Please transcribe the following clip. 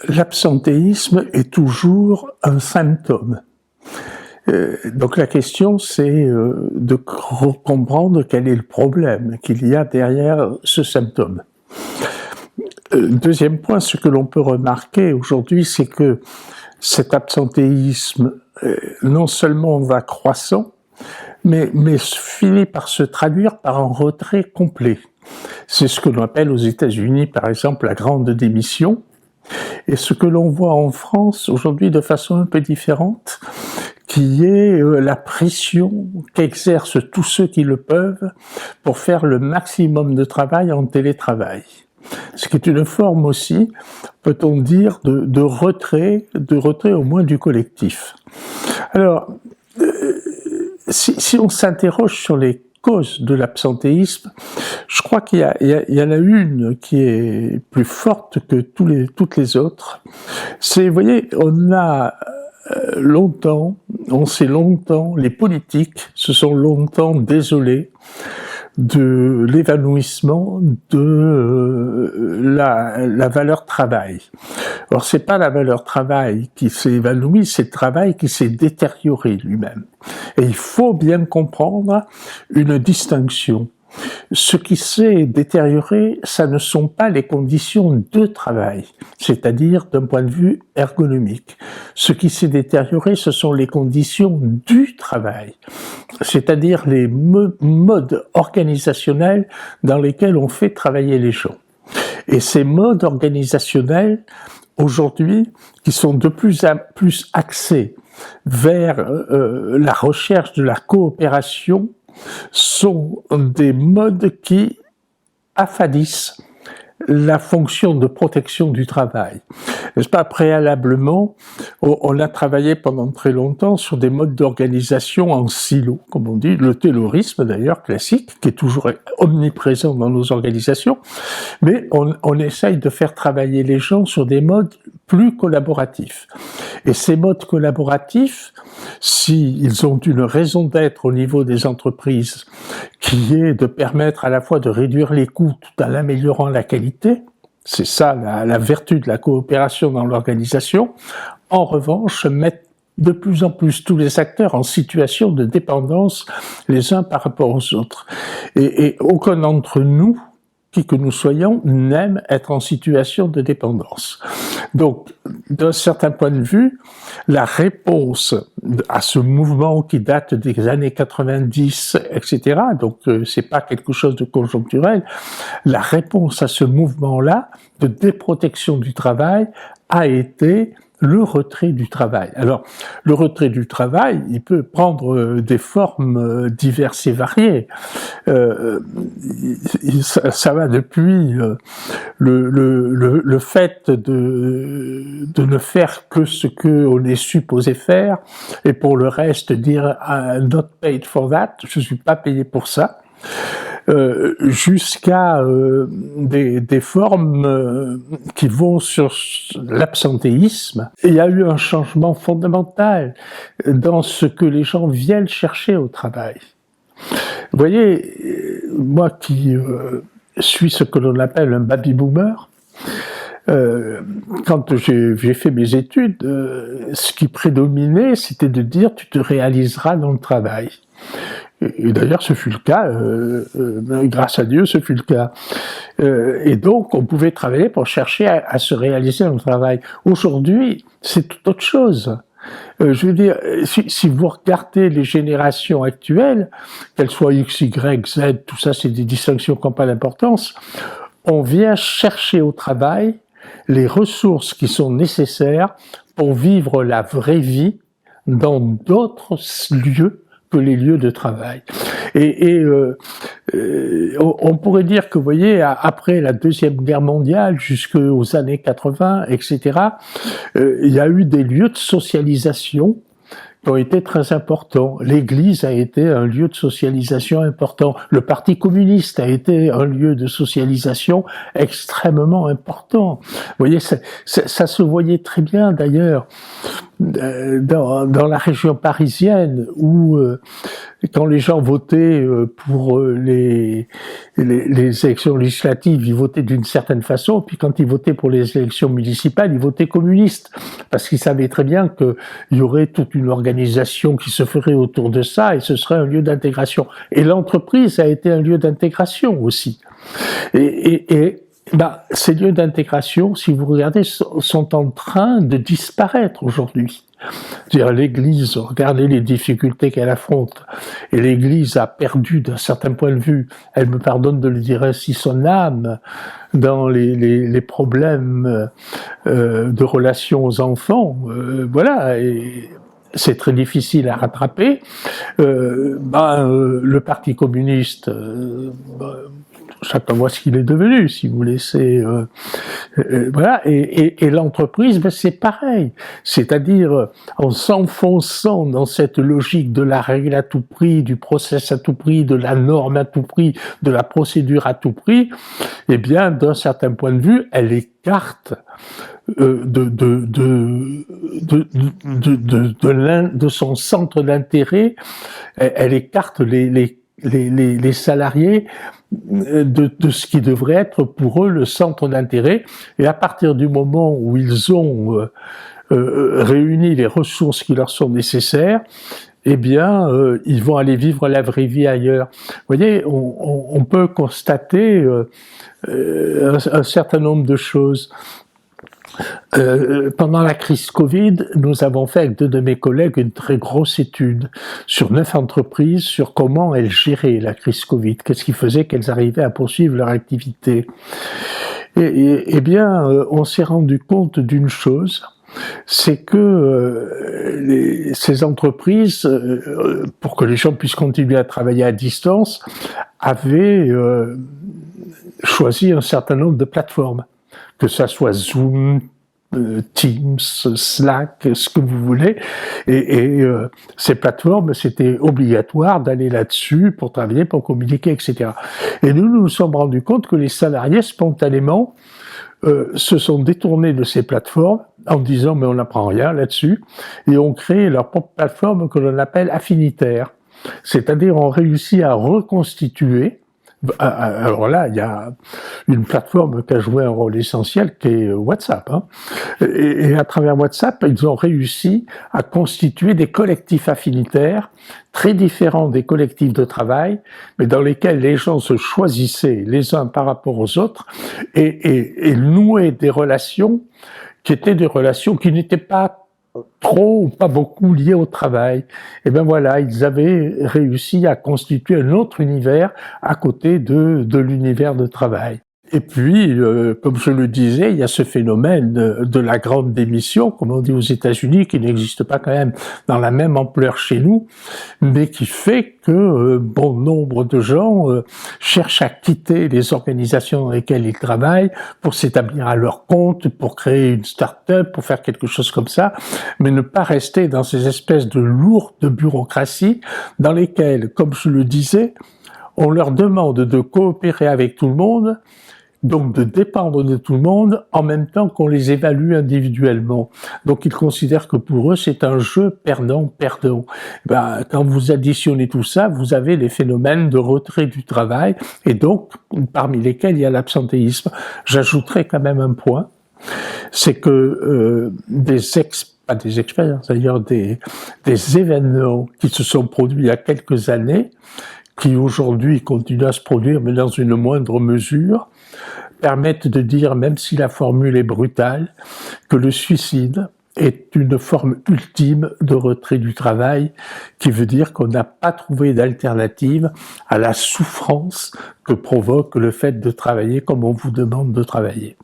l'absentéisme est toujours un symptôme. Donc la question, c'est de comprendre quel est le problème qu'il y a derrière ce symptôme. Deuxième point, ce que l'on peut remarquer aujourd'hui, c'est que cet absentéisme, non seulement va croissant, mais finit par se traduire par un retrait complet. C'est ce que l'on appelle aux États-Unis, par exemple, la grande démission. Et ce que l'on voit en France aujourd'hui de façon un peu différente, qui est la pression qu'exercent tous ceux qui le peuvent pour faire le maximum de travail en télétravail. Ce qui est une forme aussi, peut-on dire, de retrait au moins du collectif. Alors, si on s'interroge sur les causes de l'absentéisme, je crois qu'il y en a une qui est plus forte que toutes les autres. C'est, vous voyez, les politiques se sont longtemps désolés de l'évanouissement de la valeur travail. Or, c'est pas la valeur travail qui s'est évanouie, c'est le travail qui s'est détérioré lui-même. Et il faut bien comprendre une distinction. Ce qui s'est détérioré, ça ne sont pas les conditions de travail, c'est-à-dire d'un point de vue ergonomique. Ce qui s'est détérioré, ce sont les conditions du travail, c'est-à-dire les modes organisationnels dans lesquels on fait travailler les gens. Et ces modes organisationnels, aujourd'hui, qui sont de plus en plus axés vers la recherche de la coopération, sont des modes qui affadissent la fonction de protection du travail. N'est-ce pas, préalablement, on a travaillé pendant très longtemps sur des modes d'organisation en silo, comme on dit, le taylorisme d'ailleurs, classique, qui est toujours omniprésent dans nos organisations, mais on essaye de faire travailler les gens sur des modes plus collaboratifs. Et ces modes collaboratifs, s'ils ont une raison d'être au niveau des entreprises, qui est de permettre à la fois de réduire les coûts tout en améliorant la qualité, c'est ça la vertu de la coopération dans l'organisation, en revanche, mettent de plus en plus tous les acteurs en situation de dépendance les uns par rapport aux autres. Et aucun d'entre nous, qui que nous soyons, n'aime être en situation de dépendance. Donc, d'un certain point de vue, la réponse à ce mouvement qui date des années 90, etc., donc c'est pas quelque chose de conjoncturel, la réponse à ce mouvement-là de déprotection du travail a été le retrait du travail. Alors, le retrait du travail, il peut prendre des formes diverses et variées. Ça va depuis le fait de ne faire que ce qu'on est supposé faire, et pour le reste dire not paid for that, je suis pas payé pour ça. Jusqu'à des formes qui vont sur l'absentéisme. Il y a eu un changement fondamental dans ce que les gens viennent chercher au travail. Vous voyez, moi qui suis ce que l'on appelle un baby-boomer, quand j'ai fait mes études, ce qui prédominait, c'était de dire « tu te réaliseras dans le travail ». Et d'ailleurs, ce fut le cas, grâce à Dieu, ce fut le cas. Et donc, on pouvait travailler pour chercher à se réaliser dans le travail. Aujourd'hui, c'est tout autre chose. Je veux dire, si vous regardez les générations actuelles, qu'elles soient X, Y, Z, tout ça, c'est des distinctions qui n'ont pas d'importance, on vient chercher au travail les ressources qui sont nécessaires pour vivre la vraie vie dans d'autres lieux que les lieux de travail. On pourrait dire que, vous voyez, après la Deuxième Guerre mondiale, jusqu'aux années 80, etc., il y a eu des lieux de socialisation qui ont été très importants. L'Église a été un lieu de socialisation important. Le Parti communiste a été un lieu de socialisation extrêmement important. Vous voyez, ça se voyait très bien d'ailleurs dans la région parisienne où quand les gens votaient pour les les élections législatives, ils votaient d'une certaine façon, puis quand ils votaient pour les élections municipales, ils votaient communistes, parce qu'ils savaient très bien qu'il y aurait toute une organisation qui se ferait autour de ça, et ce serait un lieu d'intégration. Et l'entreprise a été un lieu d'intégration aussi. Ces lieux d'intégration, si vous regardez, sont en train de disparaître aujourd'hui. C'est-à-dire l'Église, regardez les difficultés qu'elle affronte, et l'Église a perdu d'un certain point de vue, elle me pardonne de le dire ainsi, son âme dans les problèmes de relations aux enfants, voilà, et c'est très difficile à rattraper. Le Parti communiste, chacun voit ce qu'il est devenu, si vous laissez... voilà, et l'entreprise, c'est pareil. C'est-à-dire, en s'enfonçant dans cette logique de la règle à tout prix, du process à tout prix, de la norme à tout prix, de la procédure à tout prix, eh bien, d'un certain point de vue, elle écarte de son centre d'intérêt, elle écarte les salariés de ce qui devrait être pour eux le centre d'intérêt, et à partir du moment où ils ont réuni les ressources qui leur sont nécessaires, eh bien, ils vont aller vivre la vraie vie ailleurs. Vous voyez, on peut constater un certain nombre de choses. Pendant la crise Covid, nous avons fait avec 2 de mes collègues une très grosse étude sur 9 entreprises sur comment elles géraient la crise Covid, qu'est-ce qui faisait qu'elles arrivaient à poursuivre leur activité. Eh bien, on s'est rendu compte d'une chose, c'est que ces entreprises, pour que les gens puissent continuer à travailler à distance, avaient choisi un certain nombre de plateformes, que ça soit Zoom, Teams, Slack, ce que vous voulez, et ces plateformes, c'était obligatoire d'aller là-dessus pour travailler, pour communiquer, etc. Et nous sommes rendus compte que les salariés, spontanément, se sont détournés de ces plateformes en disant mais on n'apprend rien là-dessus, et ont créé leur propre plateforme que l'on appelle affinitaire. C'est-à-dire on réussit à reconstituer. Alors là, il y a une plateforme qui a joué un rôle essentiel, qui est WhatsApp. Hein. Et à travers WhatsApp, ils ont réussi à constituer des collectifs affinitaires très différents des collectifs de travail, mais dans lesquels les gens se choisissaient les uns par rapport aux autres et nouaient des relations qui étaient des relations qui n'étaient pas trop ou pas beaucoup liés au travail. Et ben voilà, ils avaient réussi à constituer un autre univers à côté de l'univers de travail. Et puis, comme je le disais, il y a ce phénomène de la grande démission, comme on dit aux États-Unis, qui n'existe pas quand même dans la même ampleur chez nous, mais qui fait que bon nombre de gens cherchent à quitter les organisations dans lesquelles ils travaillent pour s'établir à leur compte, pour créer une start-up, pour faire quelque chose comme ça, mais ne pas rester dans ces espèces de lourdes bureaucraties dans lesquelles, comme je le disais, on leur demande de coopérer avec tout le monde, donc de dépendre de tout le monde en même temps qu'on les évalue individuellement. Donc ils considèrent que pour eux c'est un jeu perdant-perdant. Quand vous additionnez tout ça, vous avez les phénomènes de retrait du travail, et donc parmi lesquels il y a l'absentéisme. J'ajouterai quand même un point, c'est que pas des expériences, d'ailleurs des événements qui se sont produits il y a quelques années, qui aujourd'hui continuent à se produire, mais dans une moindre mesure, permettent de dire, même si la formule est brutale, que le suicide est une forme ultime de retrait du travail, qui veut dire qu'on n'a pas trouvé d'alternative à la souffrance que provoque le fait de travailler comme on vous demande de travailler.